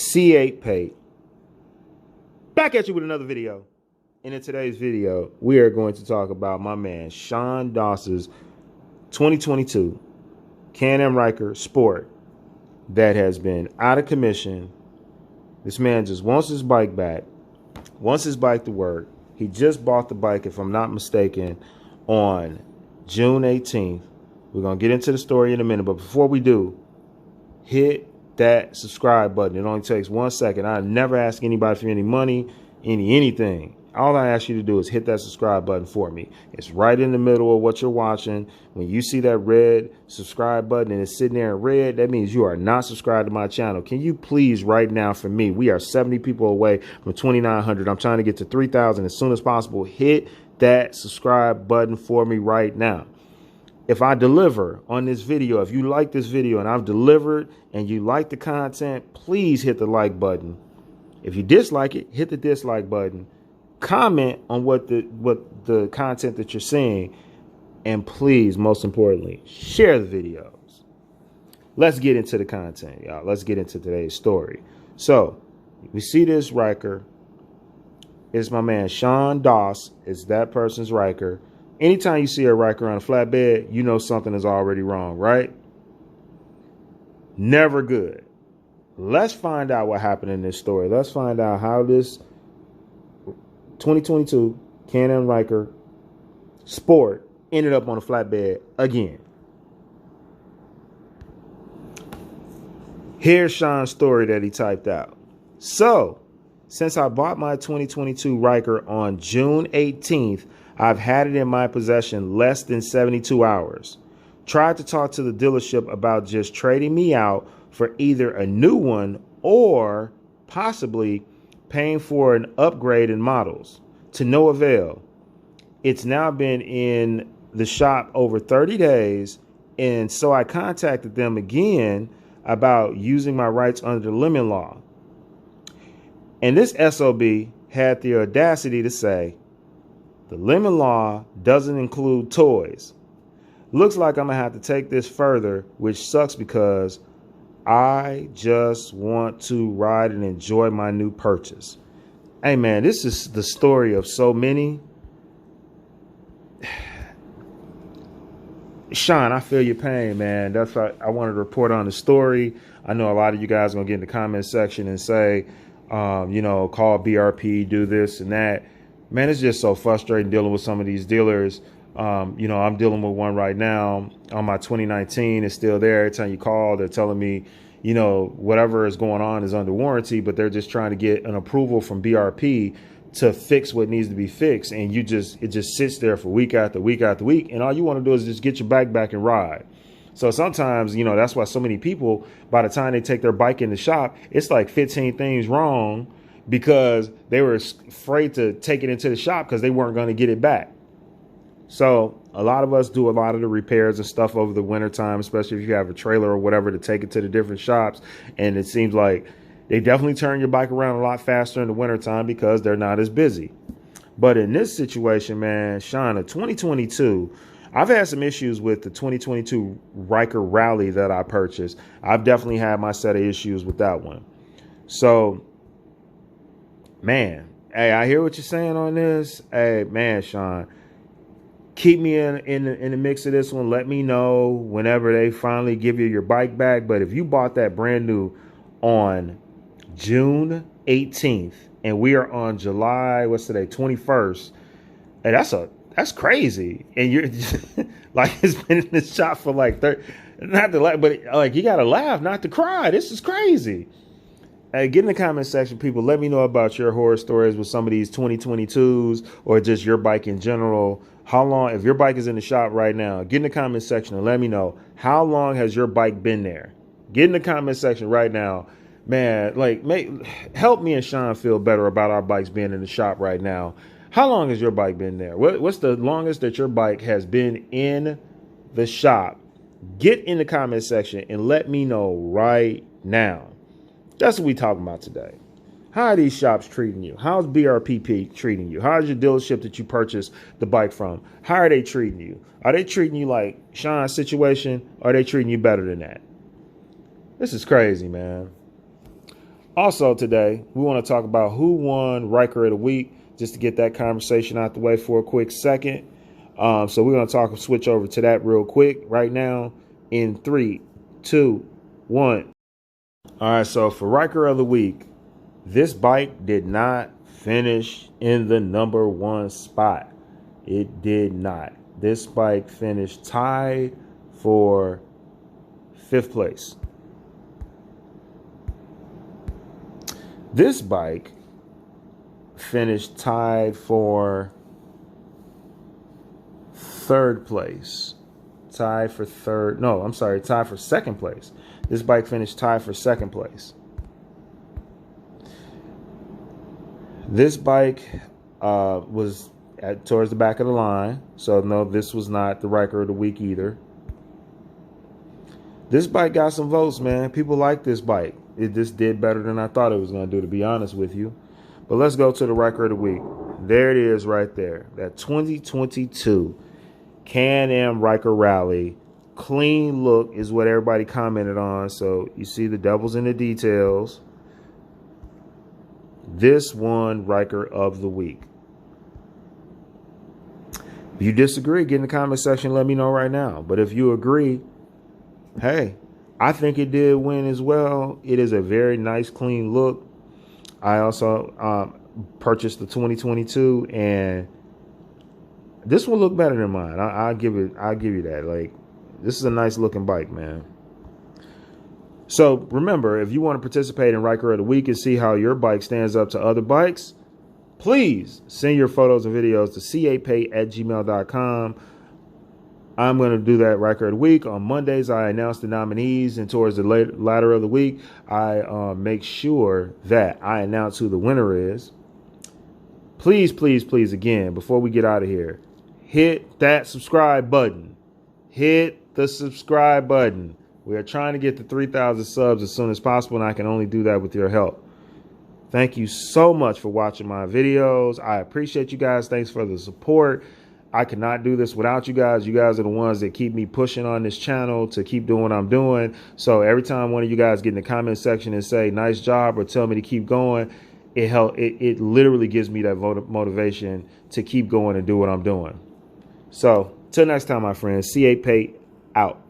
C8 Pate. Back at you with another video. And in today's video, we are going to talk about my man Sean Doss's 2022 canamrykersport that has been out of commission. This man just wants his bike back, wants his bike to work. He just bought the bike, if I'm not mistaken, on June 18th. We're going to get into the story in a minute, but before we do, hit that subscribe button. It only takes 1 second. I never ask anybody for any money, anything. All I ask you to do is hit that subscribe button for me. It's right in the middle of what you're watching. When you see that red subscribe button and it's sitting there in red, that means you are not subscribed to my channel. Can you please right now for me? We are 70 people away from 2,900. I'm trying to get to 3,000 as soon as possible. Hit that subscribe button for me right now. If I deliver on this video, if you like this video and I've delivered and you like the content, please hit the like button. If you dislike it, hit the dislike button. Comment on what the content that you're seeing, and please, most importantly, share the videos. Let's get into the content, y'all. Let's get into today's story. So we see this Ryker. It's my man Sean Doss. It's that person's Ryker. Anytime you see a Ryker on a flatbed, you know something is already wrong, right? Never good. Let's find out what happened in this story. Let's find out how this 2022 canamryker sport ended up on a flatbed again. Here's Sean's story that he typed out. So, since I bought my 2022 Ryker on June 18th, I've had it in my possession less than 72 hours. Tried to talk to the dealership about just trading me out for either a new one or possibly paying for an upgrade in models. To no avail. It's now been in the shop over 30 days, and so I contacted them again about using my rights under the lemon law. And this SOB had the audacity to say, the lemon law doesn't include toys. Looks like I'm gonna have to take this further, which sucks because I just want to ride and enjoy my new purchase. Hey man, this is the story of so many. Sean, I feel your pain, man. That's why I wanted to report on the story. I know a lot of you guys are gonna get in the comment section and say, you know, call BRP, do this and that. Man, it's just so frustrating dealing with some of these dealers. You know, I'm dealing with one right now on my 2019. It's still there. Every time you call, they're telling me, you know, whatever is going on is under warranty, but they're just trying to get an approval from BRP to fix what needs to be fixed. And it just sits there for week after week after week. And all you want to do is just get your bike back and ride. So sometimes, you know, that's why so many people, by the time they take their bike in the shop, it's like 15 things wrong because they were afraid to take it into the shop because they weren't going to get it back. So a lot of us do a lot of the repairs and stuff over the winter time, especially if you have a trailer or whatever to take it to the different shops. And it seems like they definitely turn your bike around a lot faster in the winter time because they're not as busy. But in this situation, man, Sean, a 2022, I've had some issues with the 2022 RYKER that I purchased. I've definitely had my set of issues with that one. So, man, hey, I hear what you're saying on this. Hey, man, Sean, keep me in the mix of this one. Let me know whenever they finally give you your bike back. But if you bought that brand new on June 18th and we are on July, what's today, 21st, hey, that's crazy. And you're like, it's been in the shop for like 30, not to laugh, but like you gotta laugh, not to cry. This is crazy. Hey, get in the comment section, people. Let me know about your horror stories with some of these 2022s or just your bike in general. How long, if your bike is in the shop right now, get in the comment section and let me know, how long has your bike been there? Get in the comment section right now. Man, like, help me and Sean feel better about our bikes being in the shop right now. How long has your bike been there? What's the longest that your bike has been in the shop? Get in the comment section and let me know right now. That's what we talking about today. How are these shops treating you? How's BRPP treating you? How's your dealership that you purchased the bike from? How are they treating you? Are they treating you like Sean's situation? Or are they treating you better than that? This is crazy, man. Also today, we want to talk about who won Ryker of the Week, just to get that conversation out the way for a quick second. So we're going to switch over to that real quick right now in 3, 2, 1. All right, so for Ryker of the Week, this bike did not finish in the number 1 spot. It did not. This bike finished tied for 5th place. This bike finished tied for 3rd place. Tied for 2nd place. This bike finished tied for 2nd place. This bike was towards the back of the line. So no, this was not the Ryker of the Week either. This bike got some votes, man. People like this bike. It just did better than I thought it was going to do, to be honest with you. But let's go to the Ryker of the Week. There it is right there. That 2022 canamrykerrally. Clean look is what everybody commented on. So you see the devil's in the details. This won Ryker of the Week. If you disagree, get in the comment section. Let me know right now. But if you agree, hey, I think it did win as well. It is a very nice, clean look. I also purchased the 2022, and this one looked better than mine. I'll give you that. Like, this is a nice looking bike, man. So remember, if you want to participate in Ryker of the Week and see how your bike stands up to other bikes, please send your photos and videos to capay@gmail.com. I'm going to do that Ryker of the Week. On Mondays, I announce the nominees, and towards the latter of the week, I make sure that I announce who the winner is. Please, please, please, again, before we get out of here, hit that subscribe button. Hit the subscribe button. We are trying to get to 3,000 subs as soon as possible, and I can only do that with your help. Thank you so much for watching my videos. I appreciate you guys. Thanks for the support. I could not do this without you guys. You guys are the ones that keep me pushing on this channel to keep doing what I'm doing. So every time one of you guys get in the comment section and say nice job or tell me to keep going, it literally gives me that motivation to keep going and do what I'm doing. So till next time, my friends, CA Pate out.